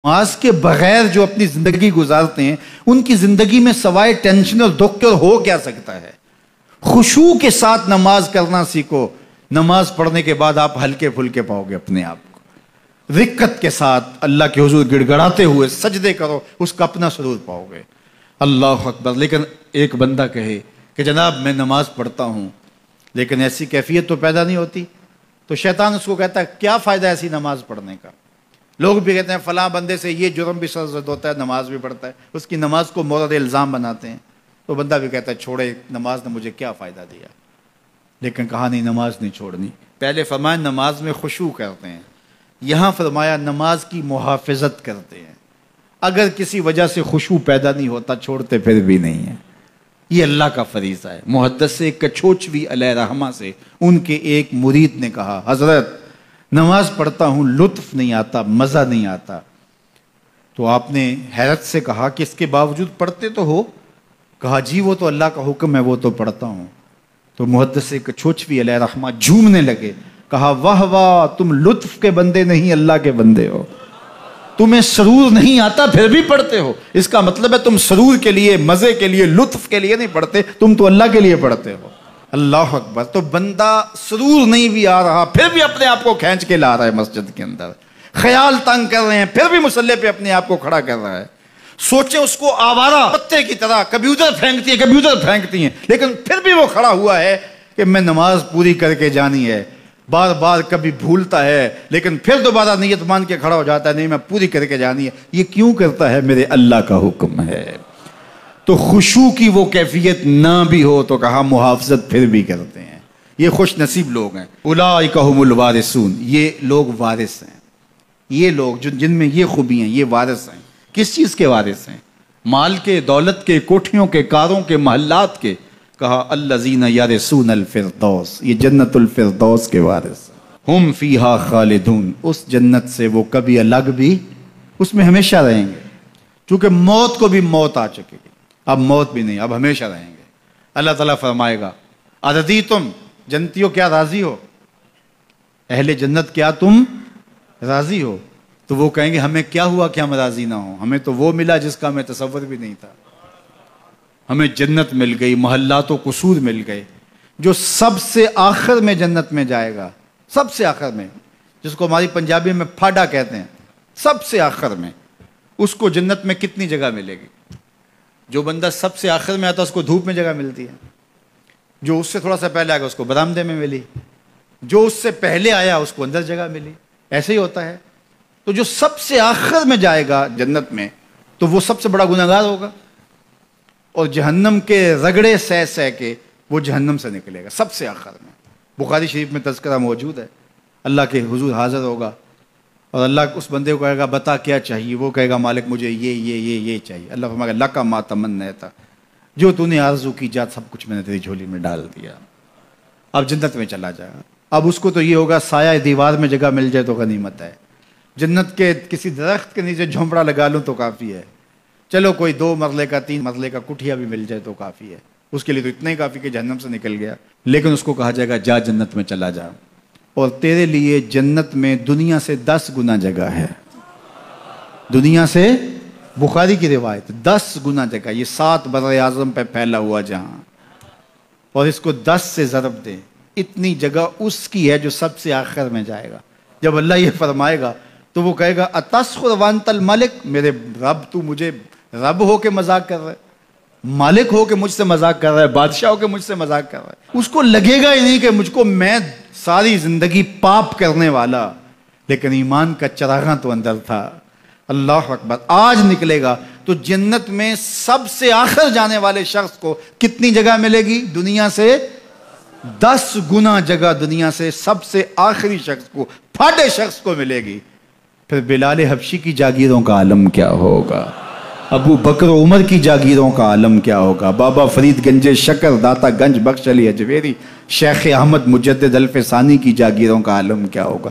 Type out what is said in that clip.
نماز کے بغیر جو اپنی زندگی گزارتے ہیں ان کی زندگی میں سوائے ٹینشن اور دکھ کے ہو کیا سکتا ہے؟ خشوع کے ساتھ نماز کرنا سیکھو. نماز پڑھنے کے بعد آپ ہلکے پھلکے پاؤ گے اپنے آپ کو. رقت کے ساتھ اللہ کے حضور گڑ گڑاتے ہوئے سجدے کرو، اس کا اپنا سرور پاؤ گے. اللہ اکبر. لیکن ایک بندہ کہے کہ جناب میں نماز پڑھتا ہوں لیکن ایسی کیفیت تو پیدا نہیں ہوتی، تو شیطان اس کو کہتا ہے کیا فائدہ ایسی نماز پڑھنے کا؟ لوگ بھی کہتے ہیں فلاں بندے سے یہ جرم بھی سرزد ہوتا ہے، نماز بھی پڑھتا ہے، اس کی نماز کو مورد الزام بناتے ہیں. تو بندہ بھی کہتا ہے چھوڑے، نماز نے مجھے کیا فائدہ دیا. لیکن کہا نہیں، نماز نہیں چھوڑنی. پہلے فرمایا نماز میں خشوع کرتے ہیں، یہاں فرمایا نماز کی محافظت کرتے ہیں. اگر کسی وجہ سے خشوع پیدا نہیں ہوتا چھوڑتے پھر بھی نہیں ہے. یہ اللہ کا فریضہ ہے. محدث کچھوچوی علیہ رحمہ سے ان کے ایک مرید نے کہا حضرت نماز پڑھتا ہوں لطف نہیں آتا، مزہ نہیں آتا. تو آپ نے حیرت سے کہا کہ اس کے باوجود پڑھتے تو ہو؟ کہا جی وہ تو اللہ کا حکم ہے، وہ تو پڑھتا ہوں. تو محدث کچھوچوی علیہ رحمہ جھومنے لگے، کہا واہ واہ، تم لطف کے بندے نہیں اللہ کے بندے ہو. تمہیں سرور نہیں آتا پھر بھی پڑھتے ہو، اس کا مطلب ہے تم سرور کے لیے، مزے کے لیے، لطف کے لیے نہیں پڑھتے، تم تو اللہ کے لیے پڑھتے ہو. اللہ اکبر. تو بندہ سرور نہیں بھی آ رہا پھر بھی اپنے آپ کو کھینچ کے لا رہا ہے مسجد کے اندر. خیال تنگ کر رہے ہیں پھر بھی مصلی پہ اپنے آپ کو کھڑا کر رہا ہے. سوچیں اس کو آوارہ پتے کی طرح کبھی ادھر پھینکتی ہیں کبھی ادھر پھینکتی ہیں، لیکن پھر بھی وہ کھڑا ہوا ہے کہ میں نماز پوری کر کے جانی ہے. بار بار کبھی بھولتا ہے لیکن پھر دوبارہ نیت مان کے کھڑا ہو جاتا ہے، نہیں میں پوری کر کے جانی ہے. یہ کیوں کرتا ہے؟ میرے اللہ کا حکم ہے. تو خشوع کی وہ کیفیت نہ بھی ہو تو کہا محافظت پھر بھی کرتے ہیں. یہ خوش نصیب لوگ ہیں. اولئک ھم الوارثون. یہ لوگ وارث ہیں. یہ لوگ جن میں یہ خوبی ہیں یہ وارث ہیں. کس چیز کے وارث ہیں؟ مال کے، دولت کے، کوٹھیوں کے، کاروں کے، محلات کے. کہا الذین یرثون الفردوس. یہ جنت الفردوس کے وارث ہیں. ہم فیہا خالدون. اس جنت سے وہ کبھی الگ بھی اس میں ہمیشہ رہیں گے. چونکہ موت کو بھی موت آ چکے گی، اب موت بھی نہیں، اب ہمیشہ رہیں گے. اللہ تعالیٰ فرمائے گا اَرَضِیتُم، جنتیوں کیا راضی ہو؟ اہل جنت کیا تم راضی ہو؟ تو وہ کہیں گے ہمیں کیا ہوا کہ ہم راضی نہ ہوں، ہمیں تو وہ ملا جس کا ہمیں تصور بھی نہیں تھا. ہمیں جنت مل گئی، محلات و قصور مل گئے. جو سب سے آخر میں جنت میں جائے گا، سب سے آخر میں، جس کو ہماری پنجابی میں پھاڑا کہتے ہیں، سب سے آخر میں، اس کو جنت میں کتنی جگہ ملے گی؟ جو بندہ سب سے آخر میں آتا ہے اس کو دھوپ میں جگہ ملتی ہے. جو اس سے تھوڑا سا پہلے آ گیا اس کو برآمدے میں ملی. جو اس سے پہلے آیا اس کو اندر جگہ ملی. ایسے ہی ہوتا ہے. تو جو سب سے آخر میں جائے گا جنت میں تو وہ سب سے بڑا گناہگار ہوگا، اور جہنم کے رگڑے سہ سہ کے وہ جہنم سے نکلے گا سب سے آخر میں. بخاری شریف میں تذکرہ موجود ہے. اللہ کے حضور حاضر ہوگا اور اللہ اس بندے کو کہے گا بتا کیا چاہیے. وہ کہے گا مالک مجھے یہ چاہیے. اللہ فرمائے گا لک ما تمنیت، جو تو نے آرزو کی جا سب کچھ میں نے تیری جھولی میں ڈال دیا. اب جنت میں چلا جائے گا. اب اس کو تو یہ ہوگا سایہ دیوار میں جگہ مل جائے تو غنیمت ہے. جنت کے کسی درخت کے نیچے جھونپڑا لگا لوں تو کافی ہے. چلو کوئی 2 مرلے کا 3 مرلے کا کٹھیا بھی مل جائے تو کافی ہے. اس کے لیے تو اتنا ہی کافی کہ جہنم سے نکل گیا. لیکن اس کو کہا جائے گا جا جنت میں چلا جا، اور تیرے لیے جنت میں دنیا سے 10 گنا جگہ ہے. دنیا سے، بخاری کی روایت، 10 گنا جگہ. یہ 7 بر اعظم پہ پھیلا ہوا جہاں، اور اس کو 10 سے ضرب دے، اتنی جگہ اس کی ہے جو سب سے آخر میں جائے گا. جب اللہ یہ فرمائے گا تو وہ کہے گا اتسخر وانت الملک، میرے رب تو مجھے رب ہو کے مذاق کر رہا ہے، مالک ہو کے مجھ سے مذاق کر رہا ہے، بادشاہ ہو کے مجھ سے مذاق کر رہا ہے. اس کو لگے گا ہی نہیں کہ مجھ کو، میں ساری زندگی پاپ کرنے والا لیکن ایمان کا چراغاں تو اندر تھا. اللہ اکبر. آج نکلے گا تو جنت میں سب سے آخر جانے والے شخص کو کتنی جگہ ملے گی؟ دنیا سے 10 گنا جگہ دنیا سے سب سے آخری شخص کو، پھاٹے شخص کو ملے گی. پھر بلال حبشی کی جاگیروں کا عالم کیا ہوگا؟ ابو بکر عمر کی جاگیروں کا عالم کیا ہوگا؟ بابا فرید گنج شکر، داتا گنج بخش علی اجویری، شیخ احمد مجدد الفسانی کی جاگیروں کا عالم کیا ہوگا؟